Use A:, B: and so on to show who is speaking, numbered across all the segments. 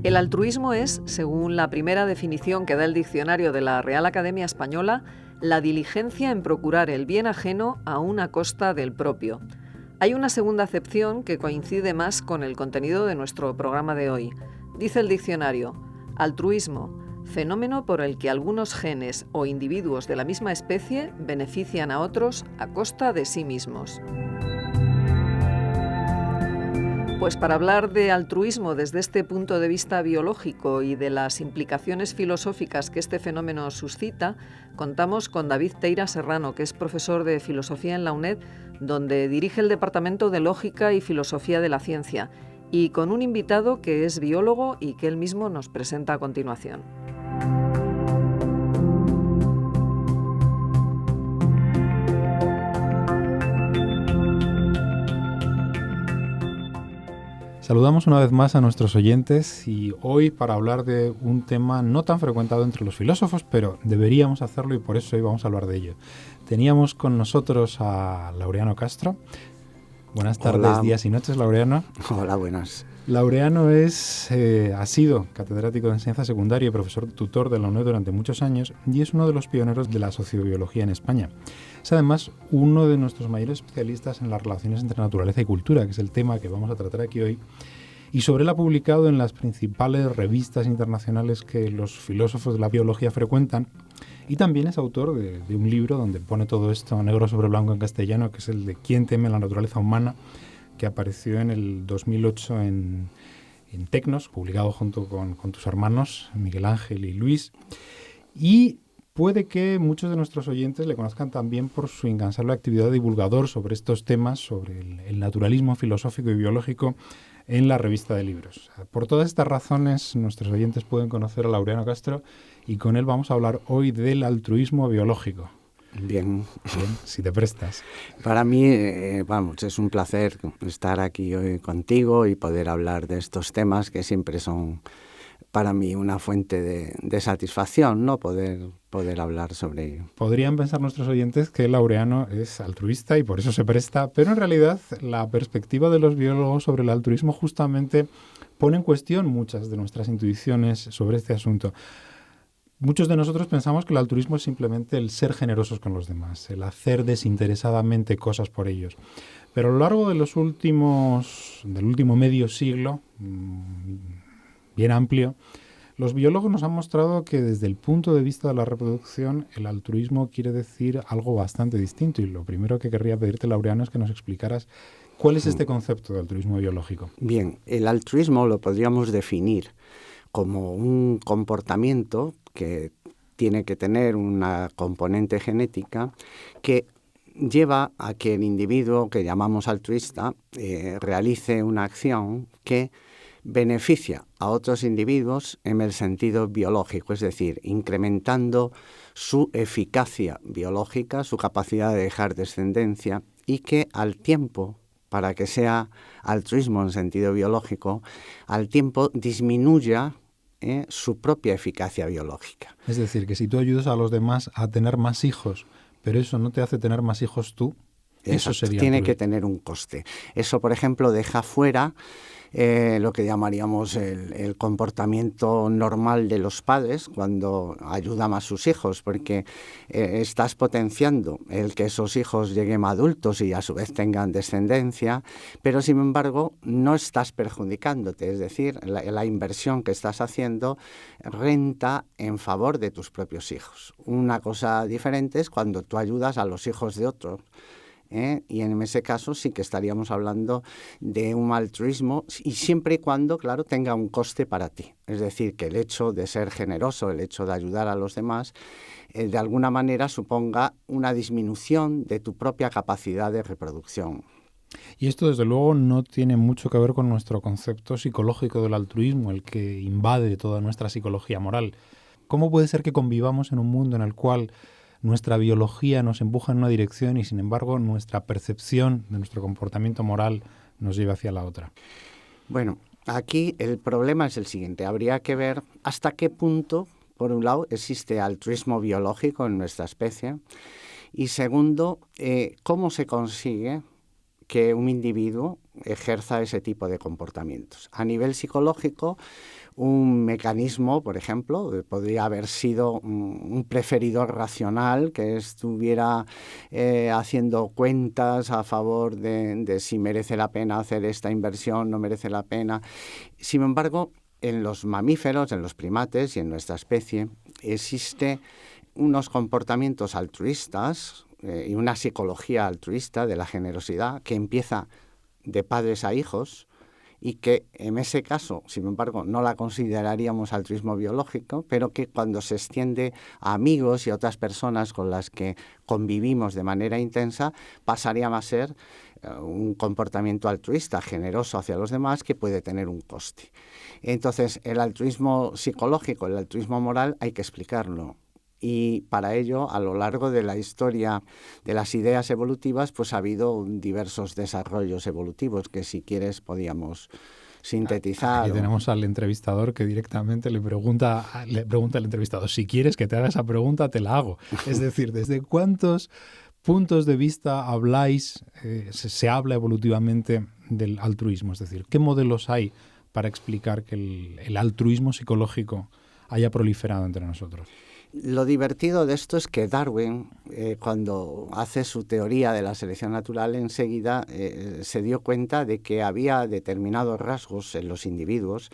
A: El altruismo es, según la primera definición que da el diccionario de la Real Academia Española, la diligencia en procurar el bien ajeno aun a costa del propio. Hay una segunda acepción que coincide más con el contenido de nuestro programa de hoy. Dice el diccionario: altruismo, fenómeno por el que algunos genes o individuos de la misma especie benefician a otros a costa de sí mismos. Pues para hablar de altruismo desde este punto de vista biológico y de las implicaciones filosóficas que este fenómeno suscita, contamos con David Teira Serrano, que es profesor de filosofía en la UNED, donde dirige el Departamento de Lógica y Filosofía de la Ciencia, y con un invitado que es biólogo y que él mismo nos presenta a continuación.
B: Saludamos una vez más a nuestros oyentes y hoy para hablar de un tema no tan frecuentado entre los filósofos, pero deberíamos hacerlo y por eso hoy vamos a hablar de ello. Teníamos con nosotros a Laureano Castro. Buenas tardes,
C: Hola.
B: Días y noches, Laureano.
C: Hola, buenas.
B: Laureano ha sido catedrático de enseñanza secundaria y profesor tutor de la UNED durante muchos años y es uno de los pioneros de la sociobiología en España. Es además uno de nuestros mayores especialistas en las relaciones entre naturaleza y cultura, que es el tema que vamos a tratar aquí hoy. Y sobre él ha publicado en las principales revistas internacionales que los filósofos de la biología frecuentan. Y también es autor de un libro donde pone todo esto negro sobre blanco en castellano, que es el de ¿Quién teme la naturaleza humana?, que apareció en el 2008 en Tecnos, publicado junto con tus hermanos, Miguel Ángel y Luis. Y puede que muchos de nuestros oyentes le conozcan también por su incansable actividad de divulgador sobre estos temas, sobre el naturalismo filosófico y biológico en la revista de libros. Por todas estas razones, nuestros oyentes pueden conocer a Laureano Castro y con él vamos a hablar hoy del altruismo biológico.
C: Bien,
B: si te prestas.
C: Para mí, es un placer estar aquí hoy contigo y poder hablar de estos temas que siempre son para mí una fuente de satisfacción, ¿no? Poder hablar sobre ello.
B: Podrían pensar nuestros oyentes que Laureano es altruista y por eso se presta, pero en realidad la perspectiva de los biólogos sobre el altruismo justamente pone en cuestión muchas de nuestras intuiciones sobre este asunto. Muchos de nosotros pensamos que el altruismo es simplemente el ser generosos con los demás, el hacer desinteresadamente cosas por ellos. Pero a lo largo del último medio siglo, bien amplio, los biólogos nos han mostrado que desde el punto de vista de la reproducción, el altruismo quiere decir algo bastante distinto. Y lo primero que querría pedirte, Laureano, es que nos explicaras cuál es este concepto de altruismo biológico.
C: Bien, el altruismo lo podríamos definir como un comportamiento que tiene que tener una componente genética que lleva a que el individuo que llamamos altruista realice una acción que beneficia a otros individuos en el sentido biológico, es decir, incrementando su eficacia biológica, su capacidad de dejar descendencia y que al tiempo, para que sea altruismo en sentido biológico, al tiempo disminuya su propia eficacia biológica.
B: Es decir, que si tú ayudas a los demás a tener más hijos, pero eso no te hace tener más hijos tú, eso sería
C: tiene que tener un coste. Eso, por ejemplo, deja fuera lo que llamaríamos el comportamiento normal de los padres cuando ayudan a sus hijos, porque estás potenciando el que esos hijos lleguen adultos y a su vez tengan descendencia, pero sin embargo no estás perjudicándote, es decir, la inversión que estás haciendo renta en favor de tus propios hijos. Una cosa diferente es cuando tú ayudas a los hijos de otros. Y en ese caso sí que estaríamos hablando de un altruismo y siempre y cuando, claro, tenga un coste para ti. Es decir, que el hecho de ser generoso, el hecho de ayudar a los demás, de alguna manera suponga una disminución de tu propia capacidad de reproducción.
B: Y esto, desde luego, no tiene mucho que ver con nuestro concepto psicológico del altruismo, el que invade toda nuestra psicología moral. ¿Cómo puede ser que convivamos en un mundo en el cual nuestra biología nos empuja en una dirección y, sin embargo, nuestra percepción de nuestro comportamiento moral nos lleva hacia la otra?
C: Bueno, aquí el problema es el siguiente. Habría que ver hasta qué punto, por un lado, existe altruismo biológico en nuestra especie y, segundo, cómo se consigue que un individuo ejerza ese tipo de comportamientos. A nivel psicológico, un mecanismo, por ejemplo, podría haber sido un preferidor racional que estuviera haciendo cuentas a favor de si merece la pena hacer esta inversión, no merece la pena. Sin embargo, en los mamíferos, en los primates y en nuestra especie, existe unos comportamientos altruistas y una psicología altruista de la generosidad que empieza de padres a hijos y que en ese caso, sin embargo, no la consideraríamos altruismo biológico, pero que cuando se extiende a amigos y a otras personas con las que convivimos de manera intensa, pasaría a ser un comportamiento altruista, generoso hacia los demás, que puede tener un coste. Entonces, el altruismo psicológico, el altruismo moral, hay que explicarlo. Y para ello, a lo largo de la historia de las ideas evolutivas, pues ha habido diversos desarrollos evolutivos que, si quieres, podíamos sintetizar.
B: Aquí tenemos al entrevistador que directamente le pregunta al entrevistado: si quieres que te haga esa pregunta, te la hago. Es decir, ¿desde cuántos puntos de vista habláis, se habla evolutivamente del altruismo? Es decir, ¿qué modelos hay para explicar que el altruismo psicológico haya proliferado entre nosotros?
C: Lo divertido de esto es que Darwin, cuando hace su teoría de la selección natural, enseguida se dio cuenta de que había determinados rasgos en los individuos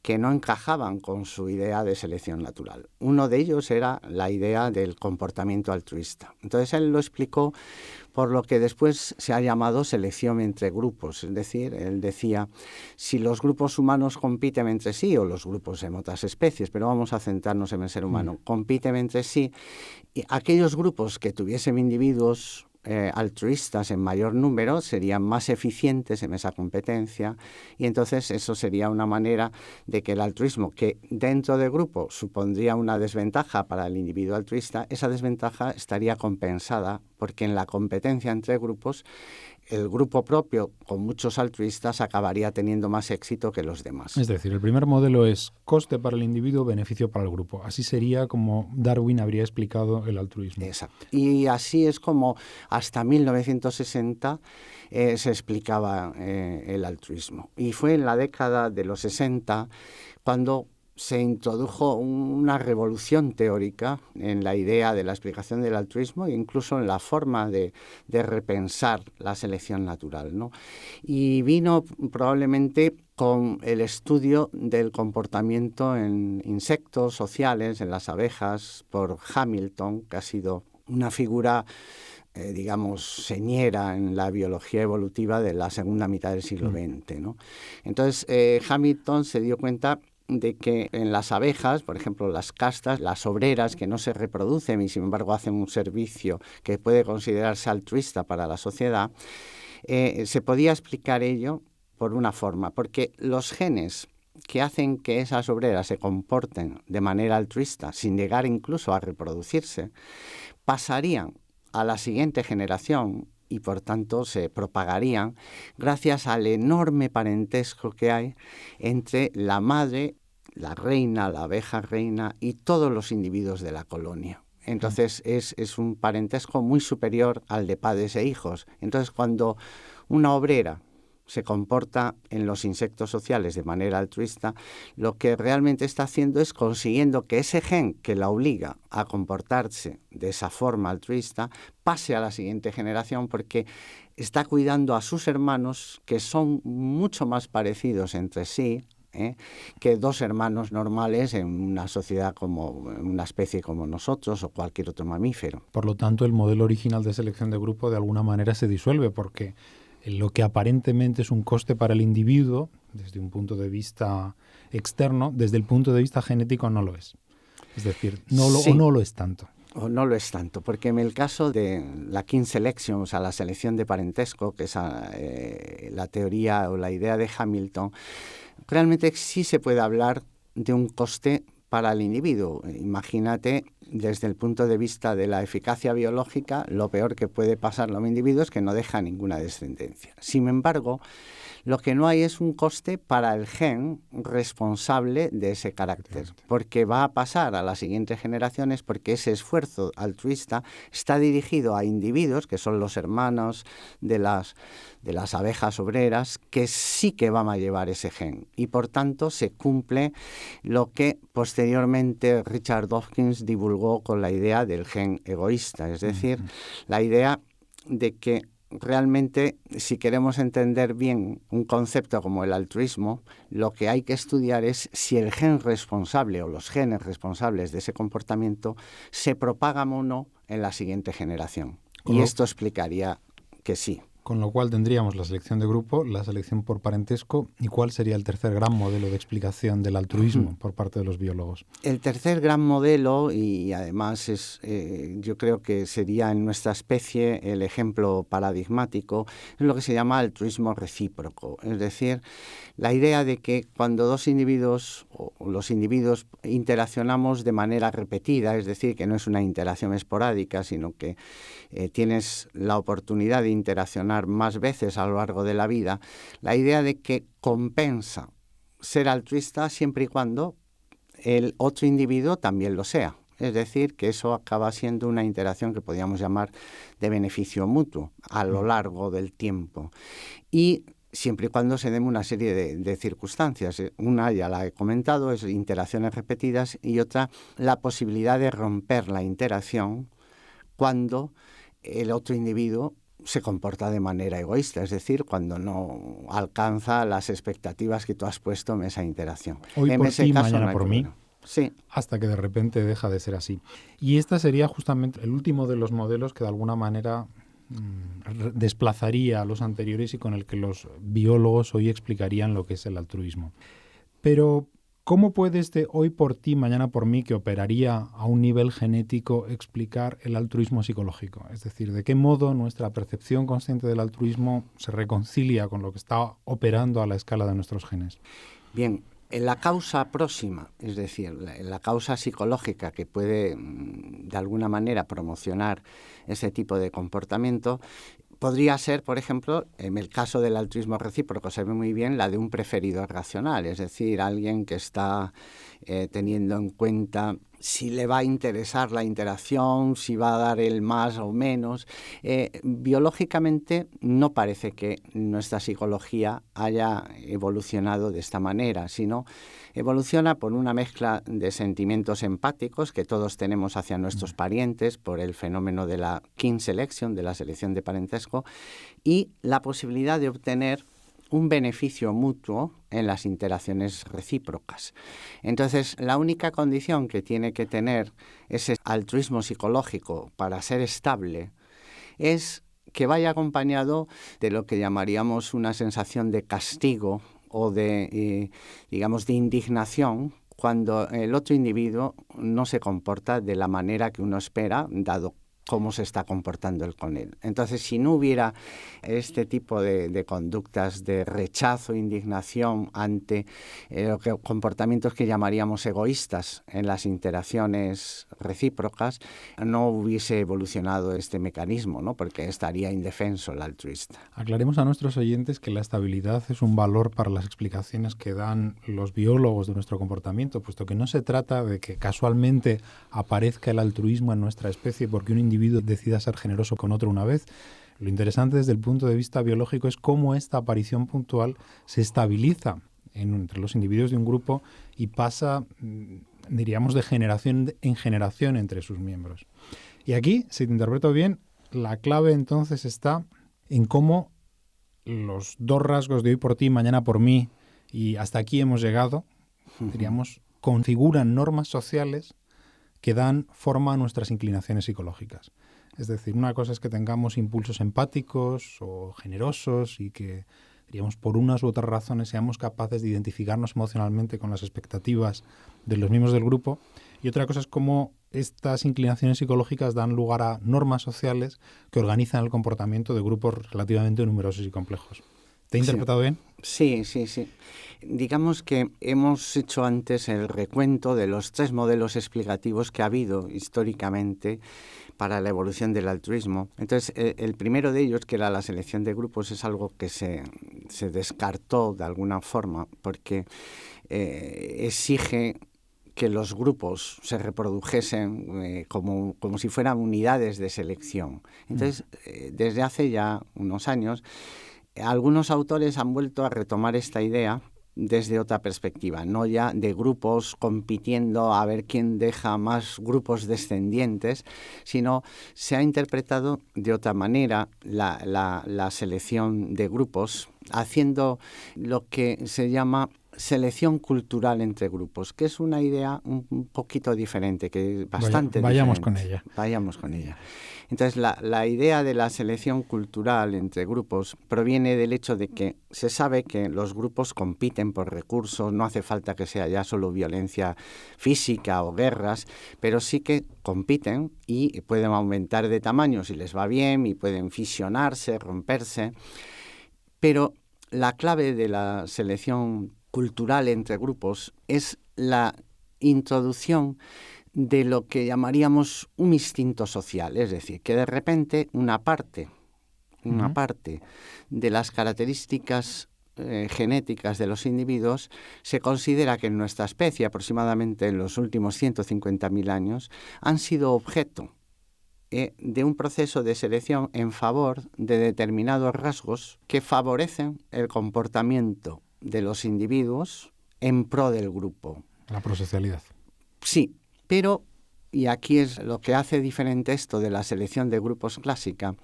C: que no encajaban con su idea de selección natural. Uno de ellos era la idea del comportamiento altruista. Entonces él lo explicó por lo que después se ha llamado selección entre grupos. Es decir, él decía, si los grupos humanos compiten entre sí, o los grupos en otras especies, pero vamos a centrarnos en el ser humano, compiten entre sí, y aquellos grupos que tuviesen individuos altruistas en mayor número serían más eficientes en esa competencia, y entonces eso sería una manera de que el altruismo, que dentro del grupo supondría una desventaja para el individuo altruista, esa desventaja estaría compensada porque en la competencia entre grupos el grupo propio con muchos altruistas acabaría teniendo más éxito que los demás.
B: Es decir, el primer modelo es coste para el individuo, beneficio para el grupo. Así sería como Darwin habría explicado el altruismo.
C: Exacto. Y así es como hasta 1960 se explicaba el altruismo. Y fue en la década de los 60 cuando se introdujo una revolución teórica en la idea de la explicación del altruismo e incluso en la forma de repensar la selección natural, ¿no? Y vino probablemente con el estudio del comportamiento en insectos sociales, en las abejas, por Hamilton, que ha sido una figura digamos, señera en la biología evolutiva de la segunda mitad del siglo XX, ¿no? Entonces, Hamilton se dio cuenta de que en las abejas, por ejemplo, las castas, las obreras que no se reproducen y sin embargo hacen un servicio que puede considerarse altruista para la sociedad, se podía explicar ello por una forma, porque los genes que hacen que esas obreras se comporten de manera altruista, sin llegar incluso a reproducirse, pasarían a la siguiente generación y por tanto se propagarían gracias al enorme parentesco que hay entre la madre, la reina, la abeja reina y todos los individuos de la colonia. Entonces es un parentesco muy superior al de padres e hijos. Entonces cuando una obrera se comporta en los insectos sociales de manera altruista, lo que realmente está haciendo es consiguiendo que ese gen que la obliga a comportarse de esa forma altruista pase a la siguiente generación, porque está cuidando a sus hermanos, que son mucho más parecidos entre sí que dos hermanos normales en una sociedad como en una especie como nosotros o cualquier otro mamífero.
B: Por lo tanto, el modelo original de selección de grupo de alguna manera se disuelve, porque lo que aparentemente es un coste para el individuo, desde un punto de vista externo, desde el punto de vista genético no lo es. Es decir, no lo es tanto.
C: O no lo es tanto, porque en el caso de la kin selection, o sea, la selección de parentesco, que es la teoría o la idea de Hamilton, realmente sí se puede hablar de un coste para el individuo. Imagínate desde el punto de vista de la eficacia biológica, lo peor que puede pasarle a un individuo es que no deja ninguna descendencia. Sin embargo, lo que no hay es un coste para el gen responsable de ese carácter, porque va a pasar a las siguientes generaciones, porque ese esfuerzo altruista está dirigido a individuos, que son los hermanos de las abejas obreras, que sí que van a llevar ese gen. Y por tanto se cumple lo que posteriormente Richard Dawkins divulgó con la idea del gen egoísta, es decir, la idea de que realmente, si queremos entender bien un concepto como el altruismo, lo que hay que estudiar es si el gen responsable o los genes responsables de ese comportamiento se propagan o no en la siguiente generación. Y esto explicaría que sí.
B: Con lo cual tendríamos la selección de grupo, la selección por parentesco, ¿y cuál sería el tercer gran modelo de explicación del altruismo por parte de los biólogos?
C: El tercer gran modelo, y además yo creo que sería en nuestra especie el ejemplo paradigmático, es lo que se llama altruismo recíproco. Es decir, la idea de que cuando dos individuos o los individuos interaccionamos de manera repetida, es decir, que no es una interacción esporádica, sino que tienes la oportunidad de interaccionar más veces a lo largo de la vida, la idea de que compensa ser altruista siempre y cuando el otro individuo también lo sea. Es decir, que eso acaba siendo una interacción que podríamos llamar de beneficio mutuo a lo largo del tiempo. Y siempre y cuando se den una serie de circunstancias. Una ya la he comentado, es interacciones repetidas, y otra, la posibilidad de romper la interacción cuando el otro individuo se comporta de manera egoísta, es decir, cuando no alcanza las expectativas que tú has puesto en esa interacción.
B: Hoy
C: en
B: por
C: ese
B: ti,
C: caso,
B: mañana
C: no hay
B: por mí.
C: problema. Sí.
B: Hasta que de repente deja de ser así. Y este sería justamente el último de los modelos que de alguna manera desplazaría a los anteriores y con el que los biólogos hoy explicarían lo que es el altruismo. Pero ¿cómo puede este hoy por ti, mañana por mí, que operaría a un nivel genético, explicar el altruismo psicológico? Es decir, ¿de qué modo nuestra percepción consciente del altruismo se reconcilia con lo que está operando a la escala de nuestros genes?
C: Bien, en la causa próxima, es decir, la causa psicológica que puede de alguna manera promocionar ese tipo de comportamiento, podría ser, por ejemplo, en el caso del altruismo recíproco, se ve muy bien la de un preferido racional, es decir, alguien que está teniendo en cuenta si le va a interesar la interacción, si va a dar el más o menos. Biológicamente no parece que nuestra psicología haya evolucionado de esta manera, sino evoluciona por una mezcla de sentimientos empáticos que todos tenemos hacia nuestros parientes por el fenómeno de la kin selection, de la selección de parentesco, y la posibilidad de obtener un beneficio mutuo en las interacciones recíprocas. Entonces, la única condición que tiene que tener ese altruismo psicológico para ser estable es que vaya acompañado de lo que llamaríamos una sensación de castigo o de, digamos, de indignación cuando el otro individuo no se comporta de la manera que uno espera, dado cómo se está comportando él con él. Entonces, si no hubiera este tipo de conductas de rechazo, indignación ante comportamientos que llamaríamos egoístas en las interacciones recíprocas, no hubiese evolucionado este mecanismo, ¿no? Porque estaría indefenso el altruista.
B: Aclaremos a nuestros oyentes que la estabilidad es un valor para las explicaciones que dan los biólogos de nuestro comportamiento, puesto que no se trata de que casualmente aparezca el altruismo en nuestra especie porque un individuo decida ser generoso con otro una vez. Lo interesante desde el punto de vista biológico es cómo esta aparición puntual se estabiliza entre los individuos de un grupo y pasa, diríamos, de generación en generación entre sus miembros. Y aquí, si te interpreto bien, la clave entonces está en cómo los dos rasgos de hoy por ti, mañana por mí y hasta aquí hemos llegado, diríamos, configuran normas sociales que dan forma a nuestras inclinaciones psicológicas. Es decir, una cosa es que tengamos impulsos empáticos o generosos y que, diríamos, por unas u otras razones seamos capaces de identificarnos emocionalmente con las expectativas de los miembros del grupo. Y otra cosa es cómo estas inclinaciones psicológicas dan lugar a normas sociales que organizan el comportamiento de grupos relativamente numerosos y complejos. ¿Te he interpretado bien?
C: Sí. Digamos que hemos hecho antes el recuento de los 3 modelos explicativos que ha habido históricamente para la evolución del altruismo. Entonces, el primero de ellos, que era la selección de grupos, es algo que se descartó de alguna forma porque exige que los grupos se reprodujesen como si fueran unidades de selección. Entonces, desde hace ya unos años, algunos autores han vuelto a retomar esta idea desde otra perspectiva, no ya de grupos compitiendo a ver quién deja más grupos descendientes, sino se ha interpretado de otra manera la selección de grupos, haciendo lo que se llama selección cultural entre grupos, que es una idea un poquito diferente, que bastante
B: Vayamos
C: diferente. Vayamos con ella. Entonces, la idea de la selección cultural entre grupos proviene del hecho de que se sabe que los grupos compiten por recursos, no hace falta que sea ya solo violencia física o guerras, pero sí que compiten y pueden aumentar de tamaño si les va bien y pueden fisionarse, romperse, pero la clave de la selección cultural entre grupos es la introducción de lo que llamaríamos un instinto social, es decir, que de repente una parte de las características genéticas de los individuos se considera que en nuestra especie, aproximadamente en los últimos 150.000 años, han sido objeto de un proceso de selección en favor de determinados rasgos que favorecen el comportamiento de los individuos en pro del grupo.
B: La prosocialidad.
C: Sí, pero, y aquí es lo que hace diferente esto de la selección de grupos clásica,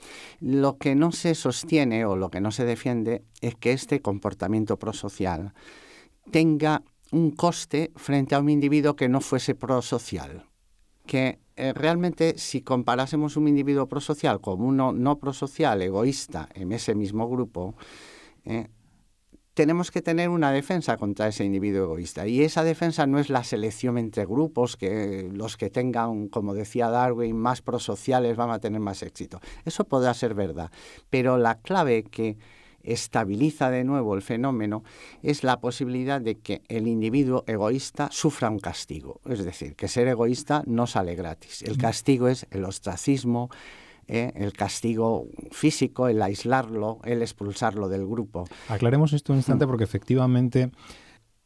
C: lo que no se sostiene o lo que no se defiende es que este comportamiento prosocial tenga un coste frente a un individuo que no fuese prosocial. Que realmente, si comparásemos un individuo prosocial con uno no prosocial, egoísta, en ese mismo grupo, tenemos que tener una defensa contra ese individuo egoísta. Y esa defensa no es la selección entre grupos, que los que tengan, como decía Darwin, más prosociales van a tener más éxito. Eso podrá ser verdad, pero la clave que estabiliza de nuevo el fenómeno es la posibilidad de que el individuo egoísta sufra un castigo. Es decir, que ser egoísta no sale gratis. El castigo es el ostracismo, el castigo físico, el aislarlo, el expulsarlo del grupo.
B: Aclaremos esto un instante porque efectivamente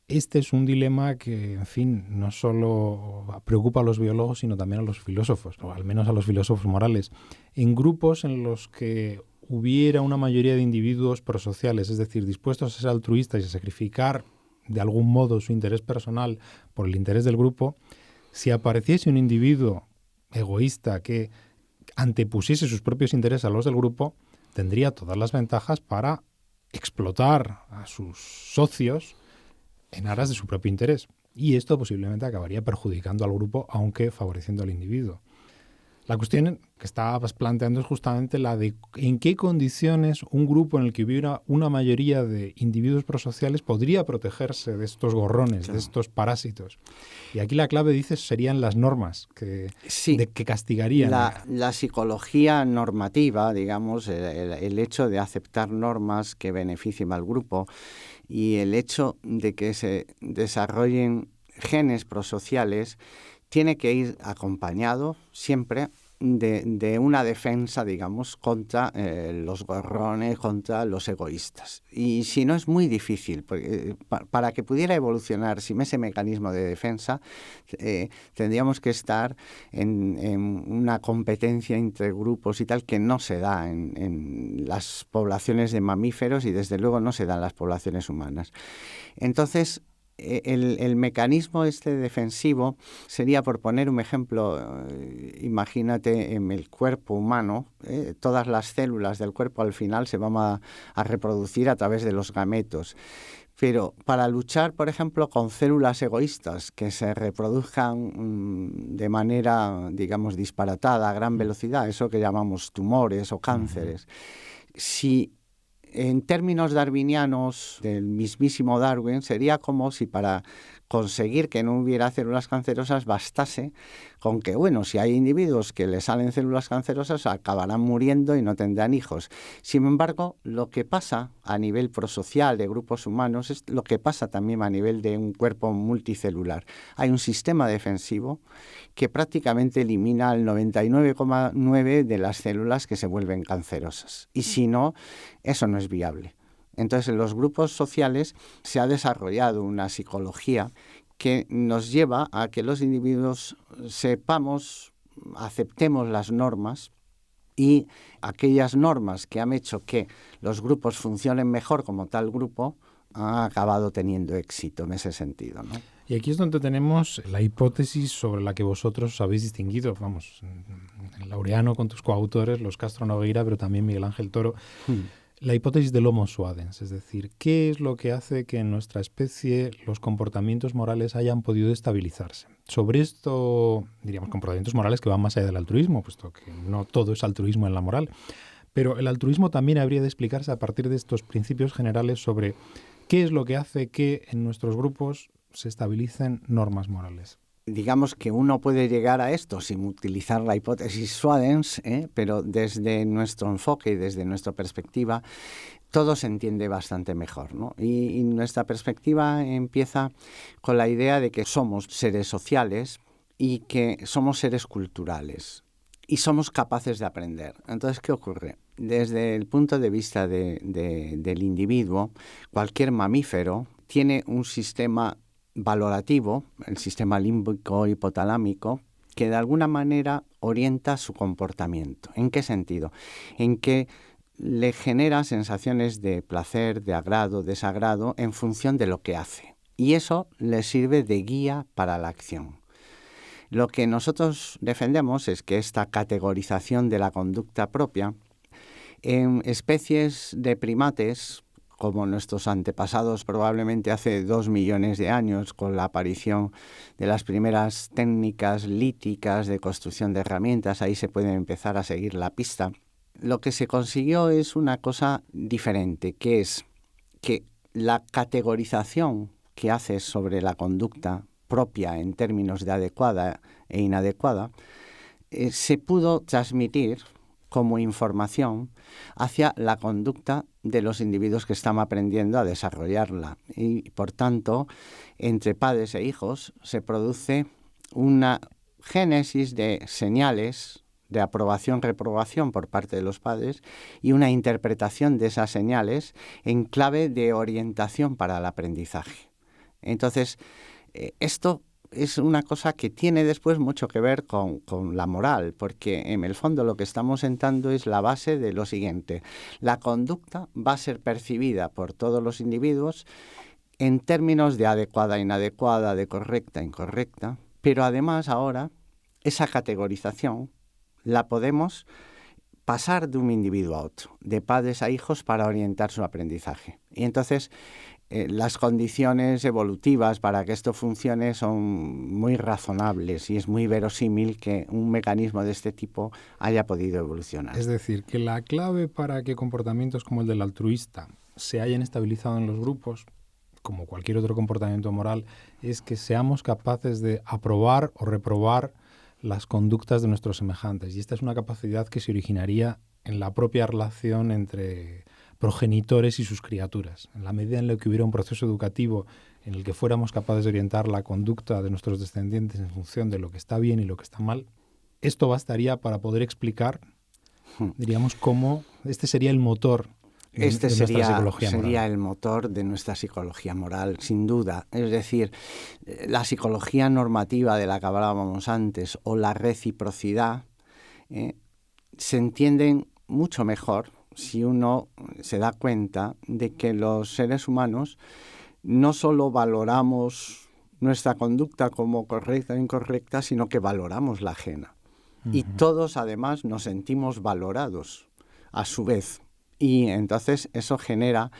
B: este es un dilema que, en fin, no solo preocupa a los biólogos, sino también a los filósofos, o al menos a los filósofos morales. En grupos en los que hubiera una mayoría de individuos prosociales, es decir, dispuestos a ser altruistas y a sacrificar de algún modo su interés personal por el interés del grupo, si apareciese un individuo egoísta que antepusiese sus propios intereses a los del grupo, tendría todas las ventajas para explotar a sus socios en aras de su propio interés. Y esto posiblemente acabaría perjudicando al grupo, aunque favoreciendo al individuo. La cuestión que estabas planteando es justamente la de en qué condiciones un grupo en el que hubiera una mayoría de individuos prosociales podría protegerse de estos gorrones, claro, de estos parásitos. Y aquí la clave, dices, serían las normas que castigarían.
C: La psicología normativa, digamos, el hecho de aceptar normas que beneficien al grupo y el hecho de que se desarrollen genes prosociales tiene que ir acompañado siempre de una defensa, digamos, contra los gorrones, contra los egoístas. Y si no, es muy difícil, porque para que pudiera evolucionar sin ese mecanismo de defensa, tendríamos que estar en una competencia entre grupos y tal que no se da en las poblaciones de mamíferos y desde luego no se da en las poblaciones humanas. Entonces, el mecanismo este defensivo sería, por poner un ejemplo, imagínate en el cuerpo humano, todas las células del cuerpo al final se van a reproducir a través de los gametos. Pero para luchar, por ejemplo, con células egoístas que se reproduzcan de manera, digamos, disparatada, a gran velocidad, eso que llamamos tumores o cánceres, si en términos darwinianos del mismísimo Darwin, sería como si para conseguir que no hubiera células cancerosas bastase con que, bueno, si hay individuos que les salen células cancerosas, acabarán muriendo y no tendrán hijos. Sin embargo, lo que pasa a nivel prosocial de grupos humanos es lo que pasa también a nivel de un cuerpo multicelular. Hay un sistema defensivo que prácticamente elimina el 99,9% de las células que se vuelven cancerosas. Y si no, eso no es viable. Entonces, en los grupos sociales se ha desarrollado una psicología que nos lleva a que los individuos sepamos, aceptemos las normas, y aquellas normas que han hecho que los grupos funcionen mejor como tal grupo han acabado teniendo éxito en ese sentido, ¿no?
B: Y aquí es donde tenemos la hipótesis sobre la que vosotros os habéis distinguido, vamos, Laureano con tus coautores, los Castro Nogueira, pero también Miguel Ángel Toro. La hipótesis del Homo suadens, es decir, ¿qué es lo que hace que en nuestra especie los comportamientos morales hayan podido estabilizarse? Sobre esto, diríamos, comportamientos morales que van más allá del altruismo, puesto que no todo es altruismo en la moral, pero el altruismo también habría de explicarse a partir de estos principios generales sobre qué es lo que hace que en nuestros grupos se estabilicen normas morales.
C: Digamos que uno puede llegar a esto sin utilizar la hipótesis Suadens, pero desde nuestro enfoque y desde nuestra perspectiva todo se entiende bastante mejor, ¿no? Y nuestra perspectiva empieza con la idea de que somos seres sociales y que somos seres culturales y somos capaces de aprender. Entonces, ¿qué ocurre? Desde el punto de vista del individuo, cualquier mamífero tiene un sistema valorativo, el sistema límbico hipotalámico, que de alguna manera orienta su comportamiento. ¿En qué sentido? En que le genera sensaciones de placer, de agrado, desagrado, en función de lo que hace. Y eso le sirve de guía para la acción. Lo que nosotros defendemos es que esta categorización de la conducta propia, en especies de primates, como nuestros antepasados probablemente hace 2 millones de años, con la aparición de las primeras técnicas líticas de construcción de herramientas, ahí se puede empezar a seguir la pista. Lo que se consiguió es una cosa diferente, que es que la categorización que hace sobre la conducta propia en términos de adecuada e inadecuada, se pudo transmitir como información hacia la conducta de los individuos que están aprendiendo a desarrollarla. Y, por tanto, entre padres e hijos se produce una génesis de señales de aprobación-reprobación por parte de los padres y una interpretación de esas señales en clave de orientación para el aprendizaje. Entonces, esto es una cosa que tiene después mucho que ver con la moral, porque en el fondo lo que estamos sentando es la base de lo siguiente. La conducta va a ser percibida por todos los individuos en términos de adecuada, inadecuada, de correcta, incorrecta, pero además ahora esa categorización la podemos pasar de un individuo a otro, de padres a hijos para orientar su aprendizaje. Y entonces las condiciones evolutivas para que esto funcione son muy razonables y es muy verosímil que un mecanismo de este tipo haya podido evolucionar.
B: Es decir, que la clave para que comportamientos como el del altruista se hayan estabilizado en los grupos, como cualquier otro comportamiento moral, es que seamos capaces de aprobar o reprobar las conductas de nuestros semejantes. Y esta es una capacidad que se originaría en la propia relación entre progenitores y sus criaturas. En la medida en la que hubiera un proceso educativo en el que fuéramos capaces de orientar la conducta de nuestros descendientes en función de lo que está bien y lo que está mal, esto bastaría para poder explicar, diríamos, cómo este sería el motor de nuestra psicología moral.
C: Sería el motor de nuestra psicología moral, sin duda. Es decir, la psicología normativa de la que hablábamos antes o la reciprocidad se entienden mucho mejor si uno se da cuenta de que los seres humanos no solo valoramos nuestra conducta como correcta o incorrecta, sino que valoramos la ajena. Y todos, además, nos sentimos valorados a su vez. Y entonces eso genera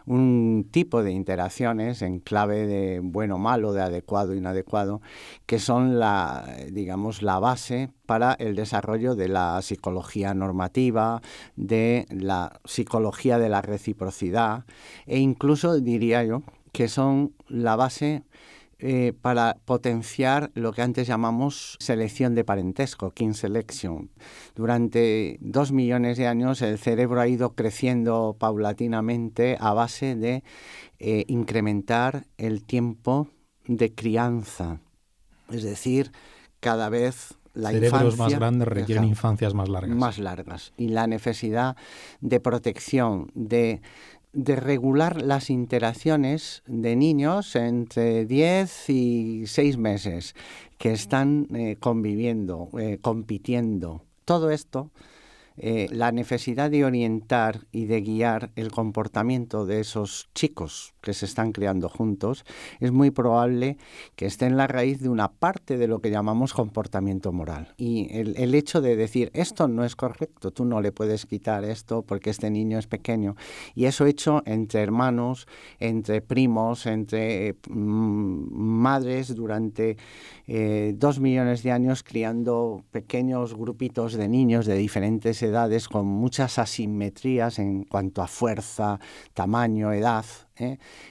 C: un tipo de interacciones en clave de bueno, malo, de adecuado, inadecuado, que son la base para el desarrollo de la psicología normativa, de la psicología de la reciprocidad e incluso, diría yo, que son la base para potenciar lo que antes llamamos selección de parentesco, kin selection. Durante 2 millones de años el cerebro ha ido creciendo paulatinamente a base de incrementar el tiempo de crianza. Es decir, cada vez la
B: cerebros
C: infancia,
B: más grandes requieren infancias más largas.
C: Más largas. Y la necesidad de protección, de regular las interacciones de niños entre 10 y 6 meses que están conviviendo, compitiendo. Todo esto, la necesidad de orientar y de guiar el comportamiento de esos chicos que se están criando juntos, es muy probable que esté en la raíz de una parte de lo que llamamos comportamiento moral. Y el hecho de decir, esto no es correcto, tú no le puedes quitar esto porque este niño es pequeño. Y eso hecho entre hermanos, entre primos, entre madres durante 2 millones de años criando pequeños grupitos de niños de diferentes edades con muchas asimetrías en cuanto a fuerza, tamaño, edad.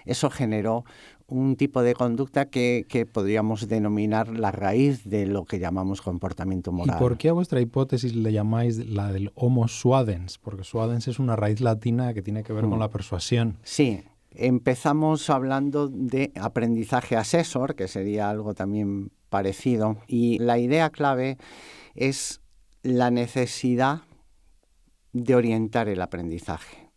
C: Eso generó un tipo de conducta que podríamos denominar la raíz de lo que llamamos comportamiento moral.
B: ¿Y por qué a vuestra hipótesis le llamáis la del homo suadens? Porque suadens es una raíz latina que tiene que ver con la persuasión.
C: Sí. Empezamos hablando de aprendizaje asesor, que sería algo también parecido, y la idea clave es la necesidad de orientar el aprendizaje.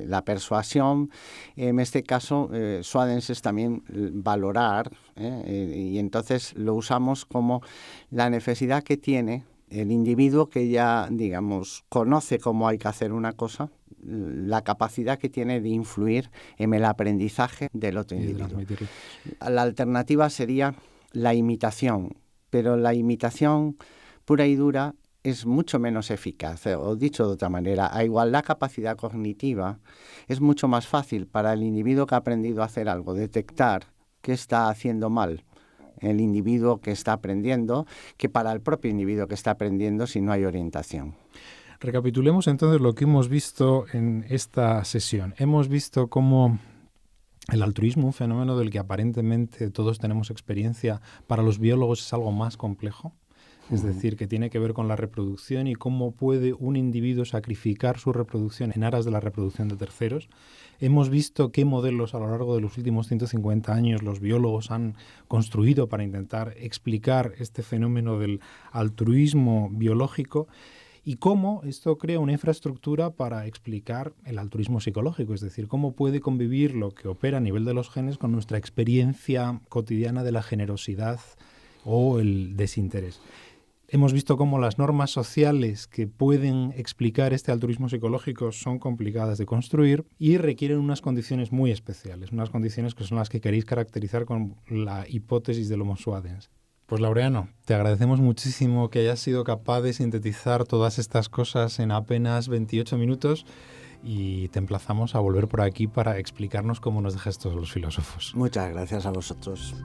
C: La persuasión, en este caso, Suadens es también valorar, y entonces lo usamos como la necesidad que tiene el individuo que ya, digamos, conoce cómo hay que hacer una cosa, la capacidad que tiene de influir en el aprendizaje del otro individuo. La alternativa sería la imitación, pero la imitación pura y dura es mucho menos eficaz, o dicho de otra manera, a igualdad capacidad cognitiva, es mucho más fácil para el individuo que ha aprendido a hacer algo, detectar qué está haciendo mal el individuo que está aprendiendo, que para el propio individuo que está aprendiendo si no hay orientación.
B: Recapitulemos entonces lo que hemos visto en esta sesión. Hemos visto cómo el altruismo, un fenómeno del que aparentemente todos tenemos experiencia, para los biólogos es algo más complejo. Es decir, que tiene que ver con la reproducción y cómo puede un individuo sacrificar su reproducción en aras de la reproducción de terceros. Hemos visto qué modelos a lo largo de los últimos 150 años los biólogos han construido para intentar explicar este fenómeno del altruismo biológico y cómo esto crea una infraestructura para explicar el altruismo psicológico, es decir, cómo puede convivir lo que opera a nivel de los genes con nuestra experiencia cotidiana de la generosidad o el desinterés. Hemos visto cómo las normas sociales que pueden explicar este altruismo psicológico son complicadas de construir y requieren unas condiciones muy especiales, unas condiciones que son las que queréis caracterizar con la hipótesis del Homo suadens. Pues Laureano, te agradecemos muchísimo que hayas sido capaz de sintetizar todas estas cosas en apenas 28 minutos y te emplazamos a volver por aquí para explicarnos cómo nos dejas todos los filósofos.
C: Muchas gracias a vosotros.